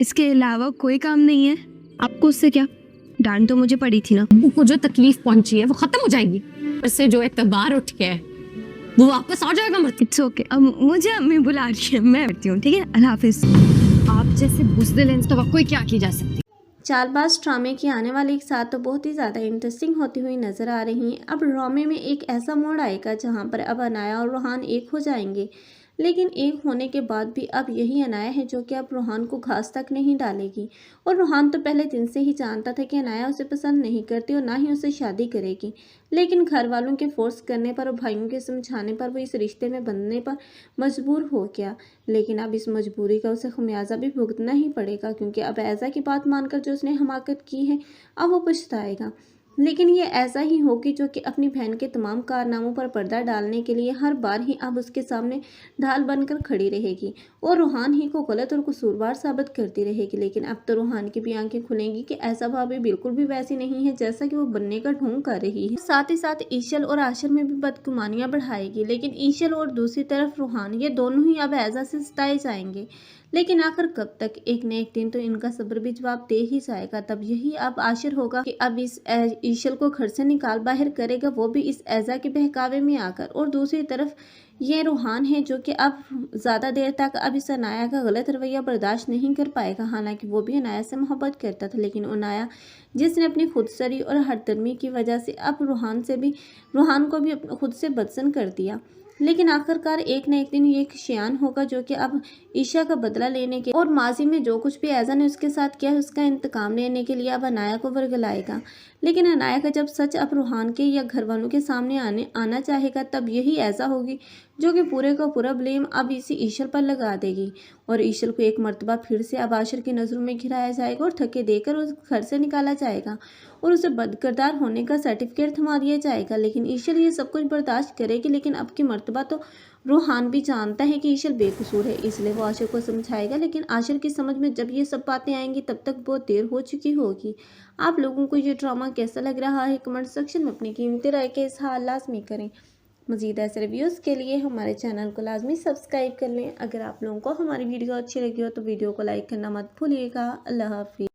इसके अलावा कोई काम नहीं है आपको? उससे क्या, डांट तो मुझे पड़ी थी ना। को जो तकलीफ पहुंची है वो खत्म हो जाएगी, इससे जो एतबार उठ के है वो वापस आ जाएगा। इट्स ओके, अब मुझे अम्मी बुला रही है, मैं करती हूँ, ठीक है? अल्लाह हाफिज। आप जैसे बुज़दिल इंसान कोई क्या की जा सकती। चालबाज ड्रामे की आने वाली एक साथ तो बहुत ही ज़्यादा इंटरेस्टिंग होती हुई नज़र आ रही हैं। अब ड्रामे में एक ऐसा मोड़ आएगा जहां पर अब अनाया और रोहान एक हो जाएंगे, लेकिन एक होने के बाद भी अब यही अनाया है जो कि अब रोहान को घास तक नहीं डालेगी। और रोहान तो पहले दिन से ही जानता था कि अनाया उसे पसंद नहीं करती और ना ही उसे शादी करेगी, लेकिन घर वालों के फोर्स करने पर और भाइयों के समझाने पर वो इस रिश्ते में बंधने पर मजबूर हो गया। लेकिन अब इस मजबूरी का उसे खमियाजा भी भुगतना ही पड़ेगा, क्योंकि अब ऐसा की बात मानकर जो उसने हमाकत की है अब वो पछताएगा। लेकिन ये ऐसा ही होगी जो कि अपनी बहन के तमाम कारनामों पर पर्दा डालने के लिए हर बार ही अब उसके सामने ढाल बनकर खड़ी रहेगी और रूहान ही को गलत और कसूरवार साबित करती रहेगी। लेकिन अब तो रूहान की भी आंखें खुलेंगी कि ऐसा भाभी बिल्कुल भी वैसी नहीं है जैसा कि वो बनने का ढोंग कर रही है। साथ ही साथ ईशल और आशिर में भी बदगुमानियां बढ़ाएगी, लेकिन ईशल और दूसरी तरफ रूहान, ये दोनों ही अब ऐजा से सताए जाएंगे। लेकिन आखिर कब तक? एक न एक दिन तो इनका सब्र भी जवाब दे ही जाएगा। तब यही अब आशिर होगा कि अब इस ईशल को घर से निकाल बाहर करेगा, वो भी इस ऐजा के बहकावे में आकर। और दूसरी तरफ ये रूहान है जो कि अब ज़्यादा देर तक अब इस अनाया का गलत रवैया बर्दाश्त नहीं कर पाएगा। हालांकि वो भी अनाया से मोहब्बत करता था, लेकिन अनाया जिसने अपनी खुदसरी और हरदर्मी की वजह से अब रूहान को भी खुद से बदसन कर दिया। लेकिन आखिरकार एक न एक दिन ये एक शियान होगा जो कि अब ईशा का बदला लेने के और माजी में जो कुछ भी ऐजा ने उसके साथ किया है उसका इंतकाम लेने के लिए अब अनाया को वर्गलाएगा। लेकिन अनाया का जब सच अब रूहान के या घर वालों के सामने आना चाहेगा, तब यही ऐसा होगी जो कि पूरे का पूरा ब्लेम अब इसी ईशल पर लगा देगी और ईशल को एक मर्तबा फिर से अब आशिर की नज़रों में घिराया जाएगा और धक्के देकर उस घर से निकाला जाएगा और उसे बदकिरदार होने का सर्टिफिकेट थमा दिया जाएगा। लेकिन ईशल ये सब कुछ बर्दाश्त करेगी, लेकिन अब की मर्तबा तो रूहान भी जानता है कि ईशल बेकसूर है, इसलिए वो आशिर को समझाएगा। लेकिन आशिर की समझ में जब ये सब बातें आएंगी तब तक बहुत देर हो चुकी होगी। आप लोगों को ये ड्रामा कैसा लग रहा है कमेंट सेक्शन में अपनी कीमती राय के इज़हार लाजमी करें। मज़ीद ऐसे रिव्यूज़ के लिए हमारे चैनल को लाजमी सब्सक्राइब कर लें। अगर आप लोगों को हमारी वीडियो अच्छी लगी हो तो वीडियो को लाइक करना मत भूलिएगा। अल्लाह हाफिज़।